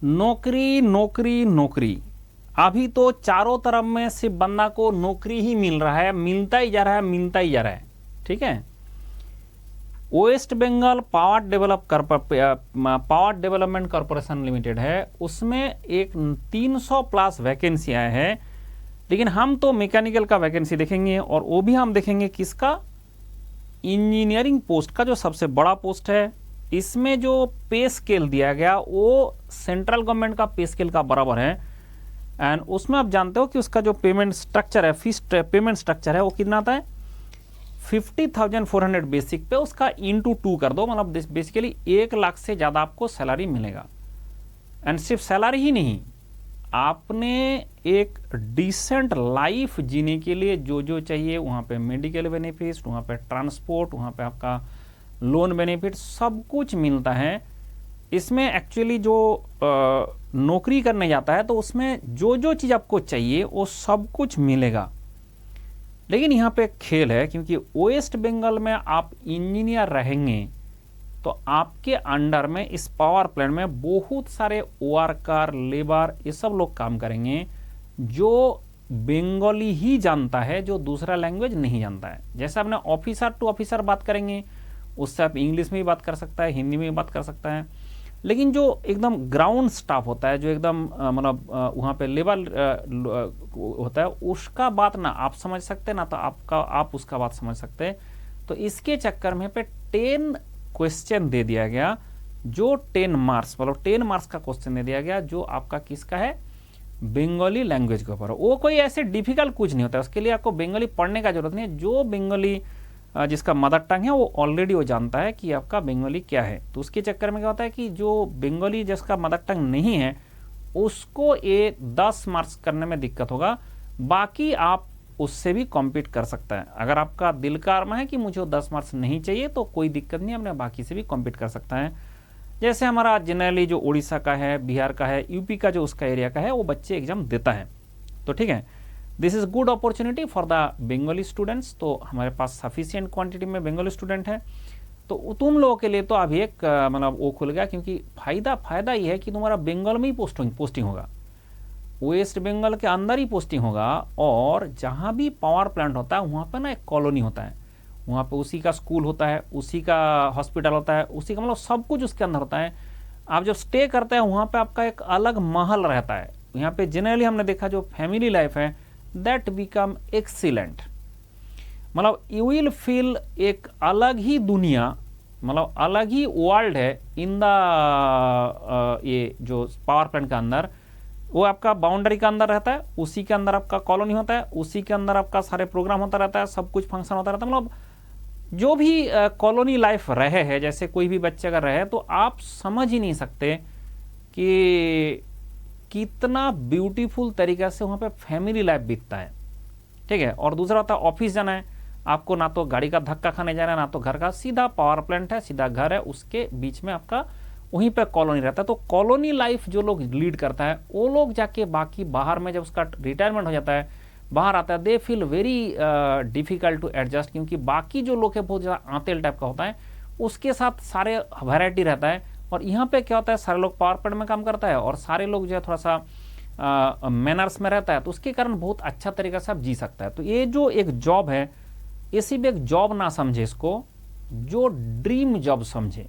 नौकरी नौकरी नौकरी। अभी तो चारों तरफ में सिर्फ बंदा को नौकरी ही मिल रहा है, मिलता ही जा रहा है, मिलता ही जा रहा है। ठीक है। West Bengal power development corporation limited है, उसमें एक 300 प्लस वैकेंसी आए हैं। लेकिन हम तो मैकेनिकल का वैकेंसी देखेंगे, और वो भी हम देखेंगे किसका, इंजीनियरिंग पोस्ट का, जो सबसे बड़ा पोस्ट है। इसमें जो पे स्केल दिया गया वो सेंट्रल गवर्नमेंट का पे स्केल का बराबर है। एंड उसमें आप जानते हो कि उसका जो पेमेंट स्ट्रक्चर है, फीस पेमेंट स्ट्रक्चर है, वो कितना आता है, 50,400 बेसिक पे उसका इंटू 2 कर दो, मतलब बेसिकली 1 लाख से ज़्यादा आपको सैलरी मिलेगा। एंड सिर्फ सैलरी ही नहीं, आपने एक डिसेंट लाइफ जीने के लिए जो जो चाहिए, वहाँ पे मेडिकल बेनिफिट्स, वहाँ पे ट्रांसपोर्ट, वहाँ पे आपका लोन बेनिफिट, सब कुछ मिलता है। इसमें एक्चुअली जो नौकरी करने जाता है तो उसमें जो जो चीज़ आपको चाहिए वो सब कुछ मिलेगा। लेकिन यहाँ पे एक खेल है, क्योंकि वेस्ट बंगाल में आप इंजीनियर रहेंगे तो आपके अंडर में इस पावर प्लांट में बहुत सारे वर्कर, लेबर, ये सब लोग काम करेंगे जो बंगाली ही जानता है, जो दूसरा लैंग्वेज नहीं जानता है। जैसे आपने ऑफिसर टू ऑफिसर बात करेंगे, उससे आप इंग्लिश में भी बात कर सकता है, हिंदी में भी बात कर सकता है। लेकिन जो एकदम ग्राउंड स्टाफ होता है, जो एकदम मतलब वहाँ पे लेवल होता है, उसका बात ना आप समझ सकते ना तो आप उसका बात समझ सकते हैं। तो इसके चक्कर में पे 10 क्वेश्चन दे दिया गया, जो 10 मार्क्स, मतलब 10 मार्क्स का क्वेश्चन दे दिया गया, जो आपका किसका है, बंगाली लैंग्वेज के ऊपर। वो कोई ऐसे डिफिकल्ट कुछ नहीं होता, उसके लिए आपको बंगाली पढ़ने का जरूरत नहीं है। जो बंगाली जिसका मदर टंग है वो ऑलरेडी वो जानता है कि आपका बंगाली क्या है। तो उसके चक्कर में क्या होता है कि जो बंगाली जिसका मदर टंग नहीं है उसको ये 10 मार्क्स करने में दिक्कत होगा, बाकी आप उससे भी कॉम्पीट कर सकता है। अगर आपका दिल का अरमा है कि मुझे 10 मार्क्स नहीं चाहिए तो कोई दिक्कत नहीं, अपने बाकी से भी कॉम्पीट कर सकता है। जैसे हमारा जनरली जो उड़ीसा का है, बिहार का है, यूपी का जो उसका एरिया का है, वो बच्चे एग्जाम देता है। तो ठीक है, this is good opportunity for the Bengali students. तो हमारे पास सफिशियंट क्वांटिटी में बंगाली स्टूडेंट है, तो तुम लोगों के लिए तो अभी एक मतलब वो खुल गया, क्योंकि फायदा ये है कि तुम्हारा बंगाल में ही पोस्टिंग होगा, वेस्ट बंगाल के अंदर ही पोस्टिंग होगा। और जहाँ भी पावर प्लांट होता है वहाँ पर ना एक कॉलोनी होता है, वहाँ पे उसी का स्कूल होता है, उसी का हॉस्पिटल होता है, उसी का मतलब सब कुछ उसके अंदर होता है। आप जब स्टे करते हैं वहाँ पे आपका एक अलग महल रहता है। यहाँ पे जनरली हमने देखा जो फैमिली लाइफ है दैट बिकम एक्सीलेंट, मतलब यू विल फील एक अलग ही दुनिया, मतलब अलग ही वर्ल्ड है इन द ये जो पावर प्लांट के अंदर। वो आपका बाउंड्री के अंदर रहता है, उसी के अंदर आपका कॉलोनी होता है, उसी के अंदर आपका सारे प्रोग्राम होता रहता है, सब कुछ फंक्शन होता रहता है। मतलब जो भी कॉलोनी लाइफ रहे है, जैसे कोई भी बच्चे अगर रहे, तो आप समझ ही नहीं सकते कि कितना ब्यूटीफुल तरीके से वहाँ पे फैमिली लाइफ बीतता है। ठीक है। और दूसरा होता है ऑफिस जाना है, आपको ना तो गाड़ी का धक्का खाने जाना है, ना तो घर का, सीधा पावर प्लांट है, सीधा घर है, उसके बीच में आपका वहीं पे कॉलोनी रहता है। तो कॉलोनी लाइफ जो लोग लीड करता है वो लोग जाके बाकी बाहर में जब उसका रिटायरमेंट हो जाता है, बाहर आता है, they feel very difficult to adjust, क्योंकि बाकी जो लोग है बहुत ज़्यादा आंतेल टाइप का होता है, उसके साथ सारे वैरायटी रहता है। और यहाँ पे क्या होता है, सारे लोग पावर प्लांट में काम करता है और सारे लोग जो है थोड़ा सा मैनर्स में रहता है, तो उसके कारण बहुत अच्छा तरीके से आप जी सकता है। तो ये जो एक जॉब है, ये सिर्फ एक जॉब ना समझे, इसको जो ड्रीम जॉब समझे।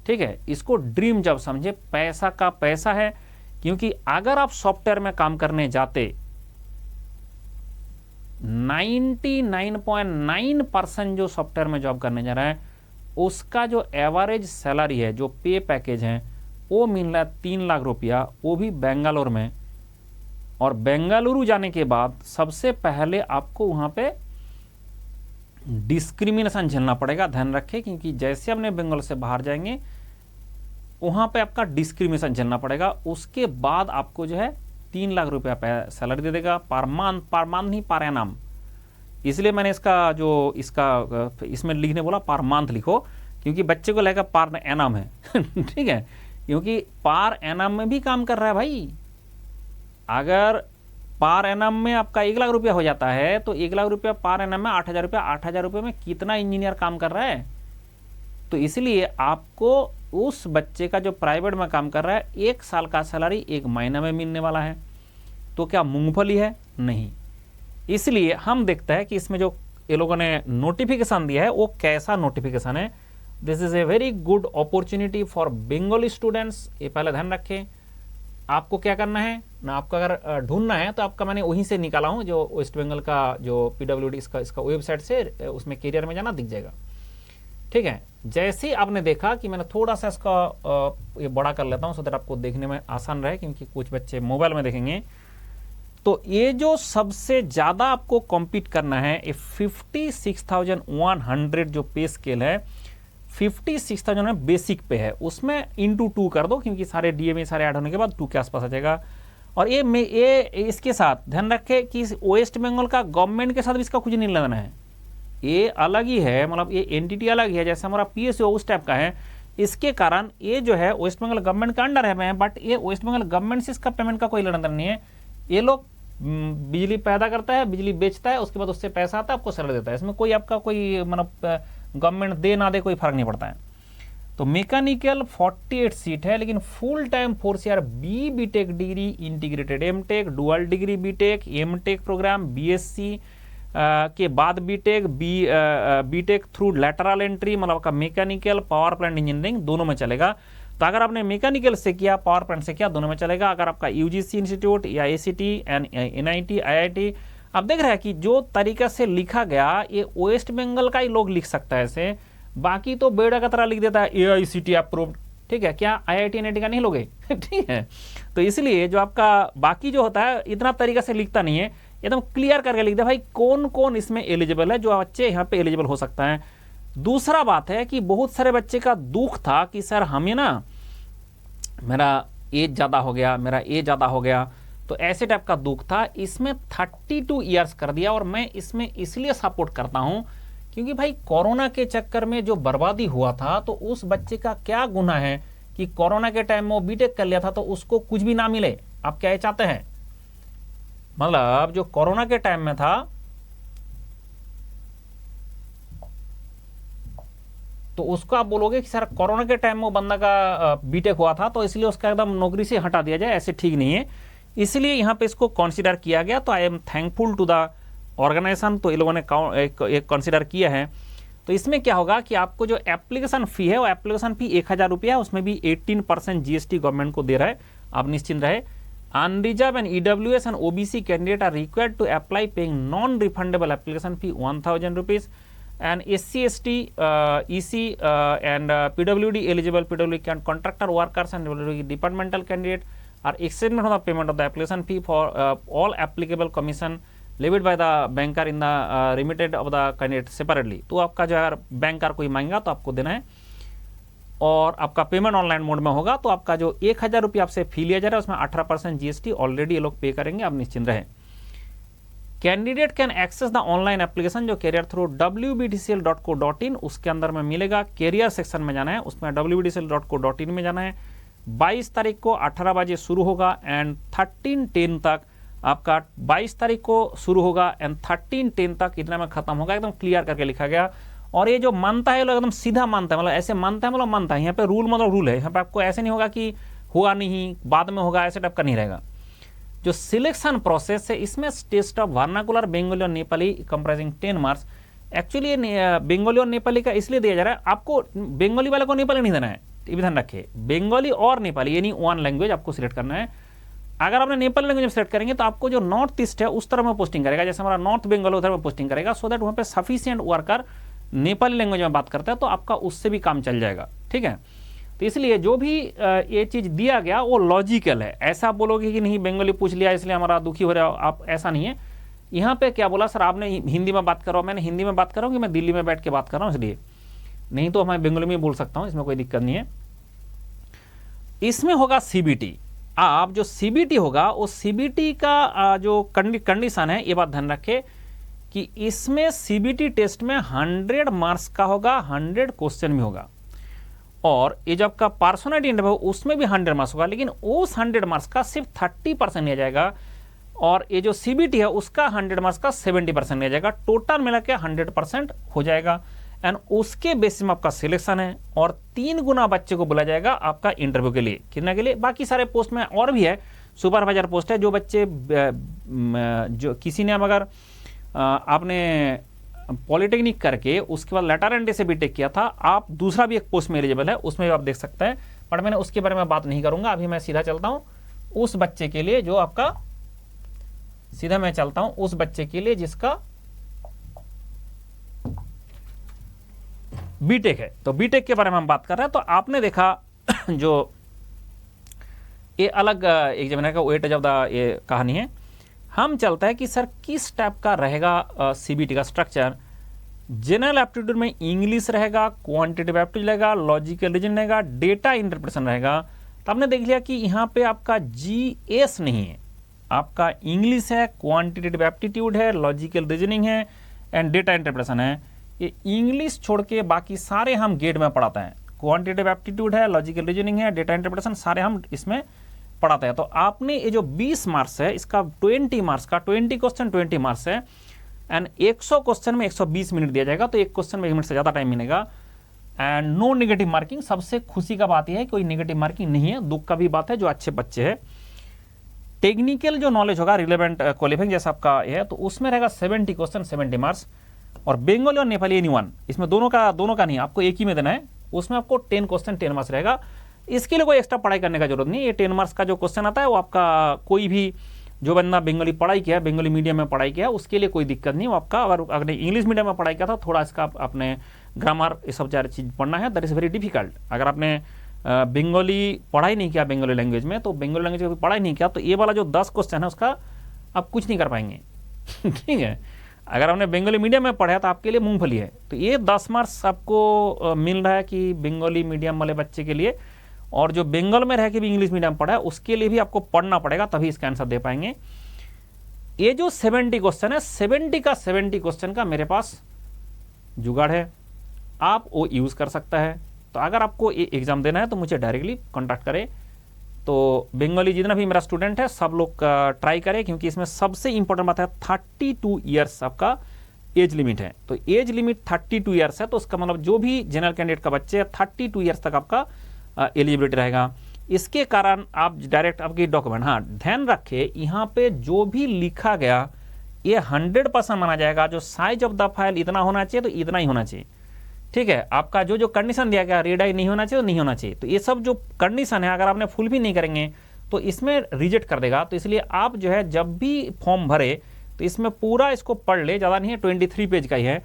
ठीक है, इसको ड्रीम जॉब समझे। पैसा का पैसा है, क्योंकि अगर आप सॉफ्टवेयर में काम करने जाते, 99.9% जो सॉफ्टवेयर में जॉब करने जा रहा है उसका जो एवरेज सैलरी है, जो पे पैकेज है, वो मिल रहा है 3 लाख रुपया, वो भी बेंगलोर में। और बेंगलुरु जाने के बाद सबसे पहले आपको वहां पे डिस्क्रिमिनेशन झेलना पड़ेगा, ध्यान रखें, क्योंकि जैसे अपने बंगाल से बाहर जाएंगे वहां पे आपका डिस्क्रिमिनेशन झेलना पड़ेगा। उसके बाद आपको जो है 3 लाख रुपया सैलरी दे देगा, पर मंथ नहीं, पर एनम। इसलिए मैंने इसमें लिखने बोला पर मंथ लिखो, क्योंकि बच्चे को लगेगा पर एनम है ठीक है, क्योंकि पर एनम में भी काम कर रहा है भाई। अगर पर एनम में आपका 1 लाख रुपया हो जाता है तो 1 लाख रुपया पर एनम में 8,000 रुपया, 8,000 रुपये में कितना इंजीनियर काम कर रहा है। तो इसलिए आपको उस बच्चे का जो प्राइवेट में काम कर रहा है 1 साल का सैलरी 1 महीने में मिलने वाला है। तो क्या मूंगफली है? नहीं। इसलिए हम देखते हैं कि इसमें जो ये लोगों ने नोटिफिकेशन दिया है वो कैसा नोटिफिकेशन है। This is a very good opportunity for Bengali students, ये पहले ध्यान रखें। आपको क्या करना है ना, आपका अगर ढूंढना है तो आपका मैंने वहीं से निकाला हूं, जो वेस्ट बंगाल का जो PWD इसका वेबसाइट से उसमें कैरियर में जाना दिख जाएगा। ठीक है, जैसे ही आपने देखा कि मैंने थोड़ा सा इसका ये बड़ा कर लेता हूं सो दैट आपको देखने में आसान रहे, क्योंकि कुछ बच्चे मोबाइल में देखेंगे। तो ये जो सबसे ज्यादा आपको कॉम्पीट करना है, ये 56,100 जो पे स्केल है, 56,000 में बेसिक पे है, उसमें इंटू 2 कर दो, क्योंकि सारे DMA सारे ऐड होने के बाद 2 के आसपास आ जाएगा। और ये इसके साथ ध्यान रखें कि वेस्ट बंगाल का गवर्नमेंट के साथ भी इसका कुछ नहीं लेना है, ये अलग ही है, मतलब ये एंटिटी अलग ही है, जैसे हमारा PSU उस टाइप का है। इसके कारण ये जो है वेस्ट बंगाल गवर्नमेंट का अंडर है, बट ये वेस्ट बंगाल गवर्नमेंट से इसका पेमेंट का कोई लेना देना नहीं है। ये लोग बिजली पैदा करता है, बिजली बेचता है, उसके बाद उससे पैसा आता है, आपको सैलरी देता है। इसमें कोई आपका कोई मतलब गवर्नमेंट दे ना दे कोई फर्क नहीं पड़ता है। तो मैकेनिकल 48 सीट है, लेकिन full time 4 year BTech degree, integrated MTech, dual degree BTech, MTech programme, BSc के बाद BTech थ्रू लैटरल एंट्री, मतलब आपका मैकेनिकल पावर प्लांट इंजीनियरिंग दोनों में चलेगा। तो अगर आपने मैकेनिकल से किया, पावर प्लांट से किया, दोनों में चलेगा। अगर आपका UGC इंस्टीट्यूट या ACT एंड NIT IIT, आप देख रहे हैं कि जो तरीका से लिखा गया ये वेस्ट बंगाल का ही लोग लिख सकता है ऐसे, बाकी तो बेड़ा का तरह लिख देता है AICT अप्रूव्ड। ठीक है, क्या IIT NIT का नहीं लोगे? ठीक है, तो इसलिए जो आपका बाकी जो होता है इतना तरीका से लिखता नहीं है, एकदम क्लियर करके लिख दे भाई कौन कौन इसमें एलिजिबल है, जो बच्चे यहाँ पे एलिजिबल हो सकता है। दूसरा बात है कि बहुत सारे बच्चे का दुख था कि सर हमें ना मेरा एज ज़्यादा हो गया, मेरा एज ज़्यादा हो गया, तो ऐसे टाइप का दुख था। इसमें 32 ईयर्स कर दिया, और मैं इसमें इसलिए सपोर्ट करता हूं क्योंकि भाई कोरोना के चक्कर में जो बर्बादी हुआ था, तो उस बच्चे का क्या गुनाह है कि कोरोना के टाइम में वो BTech कर लिया था तो उसको कुछ भी ना मिले। आप क्या चाहते हैं, मतलब जो कोरोना के टाइम में था तो उसको आप बोलोगे कि सर कोरोना के टाइम में वो बंदा का BTech हुआ था तो इसलिए उसका एकदम नौकरी से हटा दिया जाए, ऐसे ठीक नहीं है। इसलिए यहाँ पे इसको कंसीडर किया गया। तो I am thankful to the organisation, तो इन लोगों ने एक कंसीडर किया है। तो इसमें क्या होगा कि आपको जो एप्लीकेशन फ़ी है वो एप्लीकेशन फ़ी 1,000 रुपया है, उसमें भी 18% GST गवर्नमेंट को दे रहा है, आप निश्चिंत रहे। Unreserved and EWS and OBC candidate are required to apply paying non refundable application fee 1,000 rupees and SC, ST, EC and PWD eligible PWD contractor workers and PWD departmental candidate are exempted from the payment of the application fee for all applicable commission levied by the banker in the remitted of the candidate separately। तो आपका जो अगर banker कोई मांगेगा तो आपको देना है, और आपका पेमेंट ऑनलाइन मोड में होगा। तो आपका जो 1,000 रुपया आपसे फी लिया जा रहा है उसमें 18% GST ऑलरेडी ये लोग पे करेंगे, आप निश्चिंत रहें। Candidate can access the online application जो कैरियर थ्रू wbtcl.co.in, उसके अंदर में मिलेगा। कैरियर सेक्शन में जाना है, उसमें wbtcl.co.in में जाना है। 22 तारीख को 18 बजे शुरू होगा एंड 13/10 तक आपका 22 तारीख को शुरू होगा एंड 13/10 तक इतना में खत्म होगा। एकदम क्लियर करके लिखा गया। और ये जो मानता है लोग एकदम सीधा मानता है, मतलब ऐसे मानता है मतलब मानता है। यहाँ पे रूल मतलब रूल है, यहाँ पे आपको ऐसे नहीं होगा कि हुआ नहीं बाद में होगा, ऐसे टाइप का नहीं रहेगा। जो सिलेक्शन प्रोसेस है इसमें टेस्ट ऑफ वर्नाकुलर बंगाली और Nepali comprising 10 marks. Actually Bengali और नेपाली का इसलिए दिया जा रहा है, आपको बंगाली वाले को नेपाली नहीं देना है, ये भी ध्यान रखिए। बंगाली और नेपाली यानी वन लैंग्वेज आपको सिलेक्ट करना है। अगर आपने नेपाली लैंग्वेज में सेलेक्ट करेंगे तो आपको जो नॉर्थ ईस्ट है उस तरह में पोस्टिंग करेगा, जैसे हमारा नॉर्थ बंगाल उधर में पोस्टिंग करेगा, सो दैट वहाँ पे सफिशिएंट वर्कर नेपाली लैंग्वेज में बात करता है तो आपका उससे भी काम चल जाएगा। ठीक है, तो इसलिए जो भी ये चीज़ दिया गया वो लॉजिकल है। ऐसा बोलोगे कि नहीं बंगाली पूछ लिया इसलिए हमारा दुखी हो रहा है, आप ऐसा नहीं है। यहाँ पे क्या बोला सर आपने हिंदी में बात करो, मैंने हिंदी में बात कर रहा हूँ कि मैं दिल्ली में बैठ के बात कर रहा हूँ इसलिए, नहीं तो मैं बंगाली में बोल सकता हूँ, इसमें कोई दिक्कत नहीं है। इसमें होगा CBT। आप जो CBT होगा वो CBT का जो कंडीशन है, ये बात ध्यान रखें कि इसमें CBT टेस्ट में 100 मार्क्स का होगा, 100 क्वेश्चन भी होगा। और ये जो आपका पर्सनैलिटी इंटरव्यू उसमें भी 100 मार्क्स होगा, लेकिन उस 100 मार्क्स का सिर्फ 30% लिया जाएगा, और ये जो CBT है उसका 100 मार्क्स का 70% लिया जाएगा। टोटल मिला के 100% हो जाएगा। एंड उसके बेसिस में आपका सिलेक्शन है, और 3 गुना बच्चे को बुलाया जाएगा आपका इंटरव्यू के लिए। कितना के लिए? बाकी सारे पोस्ट में और भी है, सुपरवाइजर पोस्ट है। जो बच्चे जो किसी ने अगर आपने पॉलिटेक्निक करके उसके बाद लेटर एंड से बीटेक किया था, आप दूसरा भी एक पोस्ट में एलिजिबल है, उसमें भी आप देख सकते हैं, बट मैंने उसके बारे में बात नहीं करूंगा। अभी मैं सीधा चलता हूं उस बच्चे के लिए जो आपका, सीधा मैं चलता हूं उस बच्चे के लिए जिसका बीटेक है। तो बीटेक के बारे में हम बात कर रहे हैं। तो आपने देखा जो ये अलग एग्जामिनर का वेटेज ऑफ द ये कहानी है। हम चलता है कि सर किस टाइप का रहेगा सीबीटी का स्ट्रक्चर। जनरल एप्टीट्यूड में इंग्लिश रहेगा, क्वांटिटेटिव एप्टीट्यूड रहेगा, लॉजिकल रीजनिंग रहेगा, डेटा इंटरप्रिटेशन रहेगा। तो आपने देख लिया कि यहाँ पे आपका जीएस नहीं है, आपका इंग्लिश है, क्वांटिटेटिव एप्टीट्यूड है, लॉजिकल रीजनिंग है एंड डेटा इंटरप्रिटेशन है। ये इंग्लिश छोड़ के बाकी सारे हम गेट में पढ़ाते हैं। क्वांटिटेटिव एप्टीट्यूड है, लॉजिकल रीजनिंग है, डेटा इंटरप्रिटेशन सारे हम इसमें पढ़ाते हैं। तो आपने ये जो 20 मार्क्स है इसका 20 मार्क्स का 20 क्वेश्चन 20 मार्क्स है एंड 100 क्वेश्चन में 120 मिनट दिया जाएगा। तो एक क्वेश्चन में 1 मिनट से ज़्यादा टाइम मिलेगा एंड नो नेगेटिव मार्किंग। सबसे खुशी का बात यह है कोई नेगेटिव मार्किंग नहीं है, दुख का भी बात है जो अच्छे बच्चे हैं। टेक्निकल जो नॉलेज होगा रिलेवेंट क्वालिफाइंग जैसा आपका है तो उसमें रहेगा 70 क्वेश्चन 70 मार्क्स। और बंगाली और नेपाली एनी वन, इसमें दोनों का नहीं, आपको एक ही में देना है। उसमें आपको 10 क्वेश्चन 10 मार्क्स रहेगा। इसके लिए कोई एक्स्ट्रा पढ़ाई करने का जरूरत नहीं है। ये 10 मार्क्स का जो क्वेश्चन आता है वो आपका कोई भी जो बंदा बंगाली पढ़ाई किया, बंगाली मीडियम में पढ़ाई किया, उसके लिए कोई दिक्कत नहीं। वो आपका अगर इंग्लिश मीडियम में पढ़ाई किया था, थोड़ा इसका अपने ग्रामर ये सब सारी चीज़ पढ़ना है, दैट इज़ वेरी डिफिकल्ट। अगर आपने बंगाली पढ़ाई नहीं किया बंगाली लैंग्वेज में, तो बंगाली लैंग्वेज में पढ़ाई नहीं किया तो ये वाला जो 10 क्वेश्चन है उसका आप कुछ नहीं कर पाएंगे। ठीक है, अगर आपने बंगाली मीडियम में पढ़ा तो आपके लिए मूंगफली है। तो ये 10 मार्क्स आपको मिल रहा है कि बंगाली मीडियम वाले बच्चे के लिए, और जो बंगाल में रह के भी इंग्लिश मीडियम पढ़ा है उसके लिए भी आपको पढ़ना पड़ेगा, तभी इसका आंसर दे पाएंगे। ये जो 70 क्वेश्चन है, 70 क्वेश्चन का मेरे पास जुगाड़ है, आप वो यूज़ कर सकता है। तो अगर आपको ये एग्ज़ाम देना है तो मुझे डायरेक्टली कॉन्टैक्ट करें। तो बंगाली जितना भी मेरा स्टूडेंट है सब लोग ट्राई करें, क्योंकि इसमें सबसे इंपॉर्टेंट बात है 32 ईयर्स आपका एज लिमिट है। तो एज लिमिट 32 ईयर्स है, तो उसका मतलब जो भी जनरल कैंडिडेट का बच्चे 32 ईयर्स तक आपका एलिजिबिलिटी रहेगा। इसके कारण आप डायरेक्ट आपकी डॉक्यूमेंट, हाँ ध्यान रखें यहाँ पे जो भी लिखा गया ये 100% माना जाएगा। जो साइज ऑफ द फाइल इतना होना चाहिए तो इतना ही होना चाहिए। ठीक है, आपका जो जो कंडीशन दिया गया रेड आई नहीं होना चाहिए तो नहीं होना चाहिए। तो ये सब जो कंडीशन है अगर आपने फुल भी नहीं करेंगे तो इसमें रिजेक्ट कर देगा। तो इसलिए आप जो है जब भी फॉर्म भरे तो इसमें पूरा इसको पढ़ ले, ज़्यादा नहीं है 23 पेज का ही है,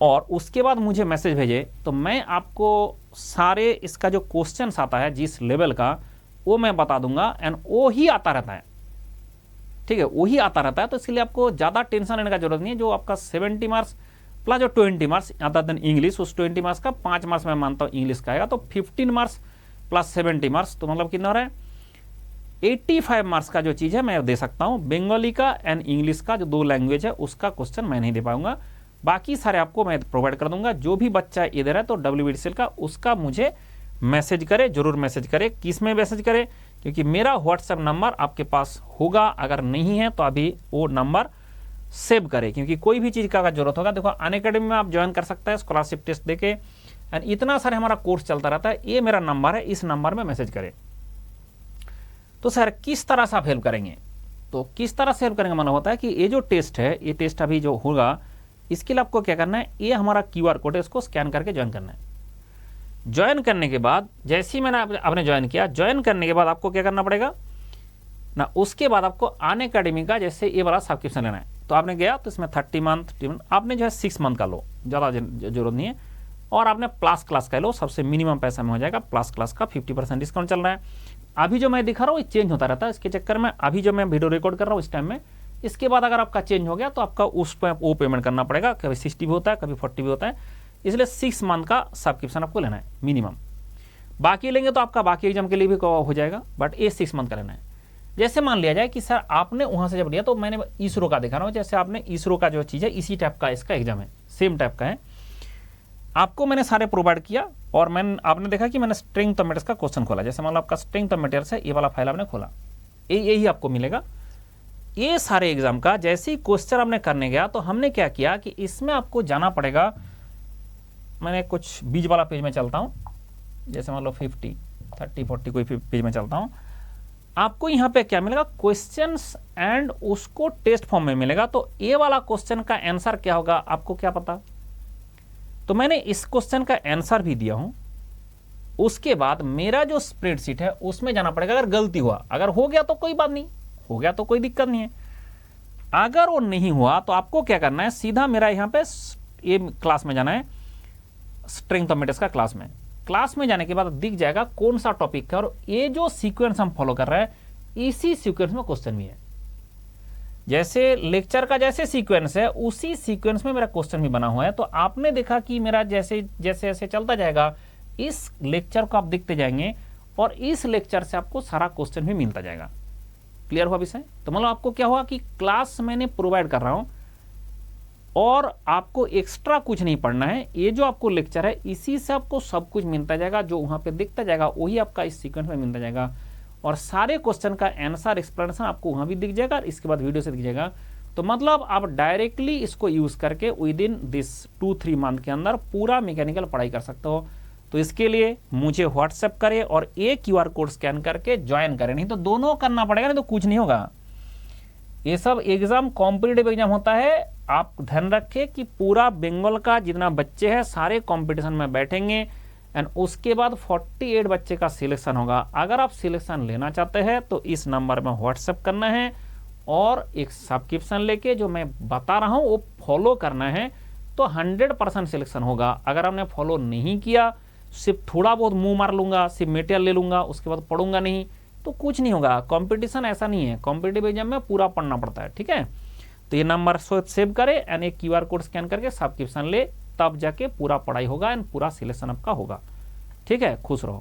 और उसके बाद मुझे मैसेज भेजे तो मैं आपको सारे इसका जो क्वेश्चंस आता है जिस लेवल का वो मैं बता दूंगा एंड वो ही आता रहता है। ठीक है, वही आता रहता है। तो इसके लिए आपको ज़्यादा टेंशन लेने का जरूरत नहीं है। जो आपका 70 मार्क्स प्लस जो 20 मार्क्स आता है इंग्लिश, उस 20 मार्क्स का 5 मार्क्स मैं मानता हूँ इंग्लिश का आएगा। तो 15 मार्क्स प्लस 70 मार्क्स तो मतलब कितना हो रहा है 85 मार्क्स का जो चीज़ है मैं दे सकता हूँ। बंगाली का एंड इंग्लिश का जो 2 लैंग्वेज है उसका क्वेश्चन मैं नहीं दे पाऊंगा, बाकी सारे आपको मैं प्रोवाइड कर दूंगा। जो भी बच्चा इधर है तो WBTCL का उसका मुझे मैसेज करे, जरूर मैसेज करे। किस में मैसेज करे, क्योंकि मेरा व्हाट्सएप नंबर आपके पास होगा, अगर नहीं है तो अभी वो नंबर सेव करें, क्योंकि कोई भी चीज़ का जरूरत होगा। देखो अनअकैडमी में आप ज्वाइन कर सकते हैं स्कॉलरशिप टेस्ट देके, एंड इतना सारे हमारा कोर्स चलता रहता है। ये मेरा नंबर है, इस नंबर में मैसेज करें। तो सर किस तरह से आप हेल्प करेंगे, तो किस तरह से हेल्प करेंगे माना होता है कि ये जो टेस्ट है, ये टेस्ट अभी जो होगा इसके लिए आपको क्या करना है, ये हमारा QR कोड है, इसको स्कैन करके ज्वाइन करना है। ज्वाइन करने के बाद जैसे ही मैंने आपने ज्वाइन किया, ज्वाइन करने के बाद आपको क्या करना पड़ेगा ना, उसके बाद आपको अनअकैडमी का जैसे ये वाला सब्सक्रिप्शन लेना है। तो आपने गया तो इसमें 30 मंथ आपने जो है 6 मंथ का लो, ज़्यादा जरूरत नहीं है। और आपने प्लस क्लास का लो, सबसे मिनिमम पैसा में हो जाएगा। प्लस क्लास का 50% डिस्काउंट चल रहा है। अभी जो मैं दिखा रहा हूँ ये चेंज होता रहता है, इसके चक्कर में अभी जो मैं वीडियो रिकॉर्ड कर रहा हूँ इस टाइम में, इसके बाद अगर आपका चेंज हो गया तो आपका उस पर वो पेमेंट करना पड़ेगा। कभी 60 भी होता है, कभी 40 भी होता है। इसलिए 6 मंथ का सब्सक्रिप्शन आपको लेना है मिनिमम। बाकी लेंगे तो आपका बाकी एग्जाम के लिए भी हो जाएगा, बट ये 6 मंथ का लेना है। जैसे मान लिया जाए कि सर आपने वहाँ से जब लिया, तो मैंने इसरो का दिखा रहा हूँ, जैसे आपने इसरो का जो चीज़ है इसी टाइप का इसका एग्जाम है, सेम टाइप का है, आपको मैंने सारे प्रोवाइड किया। और आपने देखा कि मैंने स्ट्रेंथ ऑफ मैटर्स का क्वेश्चन खोला। जैसे मान लो आपका स्ट्रेंथ ऑफ मैटर्स है, ये वाला फाइल आपने खोला, यही आपको मिलेगा। ये सारे एग्जाम का जैसे ही क्वेश्चन आपने करने गया तो हमने क्या किया कि इसमें आपको जाना पड़ेगा मैंने कुछ बीच वाला पेज में चलता हूँ, जैसे मान लो 50, 30, 40 कोई पेज में चलता हूँ, आपको यहाँ पे क्या मिलेगा, क्वेश्चंस एंड उसको टेस्ट फॉर्म में मिलेगा। तो ए वाला क्वेश्चन का आंसर क्या होगा आपको क्या पता, तो मैंने इस क्वेश्चन का आंसर भी दिया हूं। उसके बाद मेरा जो स्प्रेडशीट है उसमें जाना पड़ेगा। अगर गलती हुआ, अगर हो गया तो कोई बात नहीं, हो गया तो कोई दिक्कत नहीं है। अगर वो नहीं हुआ तो आपको क्या करना है, सीधा मेरा यहाँ पे ये क्लास में जाना है, स्ट्रिंग टोमेटोस का क्लास में जाने के बाद दिख जाएगा कौन सा टॉपिक है, और ये जो सीक्वेंस हम फॉलो कर रहे हैं इसी सीक्वेंस में क्वेश्चन भी है। जैसे लेक्चर का जैसे सीक्वेंस है उसी सीक्वेंस में मेरा क्वेश्चन भी बना हुआ है। तो आपने देखा कि मेरा जैसे जैसे जैसे चलता जाएगा इस लेक्चर को आप देखते जाएंगे और इस लेक्चर से आपको सारा क्वेश्चन भी मिलता जाएगा। क्लियर हुआ विषय? तो मतलब आपको क्या हुआ कि क्लास मैंने प्रोवाइड कर रहा हूं और आपको एक्स्ट्रा कुछ नहीं पढ़ना है। ये जो आपको लेक्चर है इसी से आपको सब कुछ मिलता जाएगा, जो वहां पे दिखता जाएगा वही आपका इस सीक्वेंस में मिलता जाएगा, और सारे क्वेश्चन का आंसर एक्सप्लेनेशन आपको वहां भी दिख जाएगा और इसके बाद वीडियो से दिख जाएगा। तो मतलब आप डायरेक्टली इसको यूज करके विद इन दिस 2-3 मंथ के अंदर पूरा मैकेनिकल पढ़ाई कर सकते हो। तो इसके लिए मुझे व्हाट्सएप करें और एक QR कोड स्कैन करके ज्वाइन करें, नहीं तो दोनों करना पड़ेगा, नहीं तो कुछ नहीं होगा। ये सब एग्जाम कॉम्पिटिटिव एग्जाम होता है। आप ध्यान रखें कि पूरा बंगाल का जितना बच्चे हैं सारे कंपटीशन में बैठेंगे एंड उसके बाद 48 बच्चे का सिलेक्शन होगा। अगर आप सिलेक्शन लेना चाहते हैं तो इस नंबर में व्हाट्सएप करना है और एक सब्सक्रिप्शन लेके जो मैं बता रहा हूं वो फॉलो करना है, तो 100% सिलेक्शन होगा। अगर आपने फॉलो नहीं किया, सिर्फ थोड़ा बहुत मुंह मार लूंगा, सिर्फ मेटेरियल ले लूंगा, उसके बाद पढ़ूंगा नहीं, तो कुछ नहीं होगा। कंपटीशन ऐसा नहीं है, कॉम्पिटिटिव एग्जाम में पूरा पढ़ना पड़ता है। ठीक है, तो ये नंबर सेव करें एंड एक QR कोड स्कैन करके सब्सक्रिप्शन ले, तब जाके पूरा पढ़ाई होगा एंड पूरा सिलेक्शन आपका होगा। ठीक है, खुश रहो।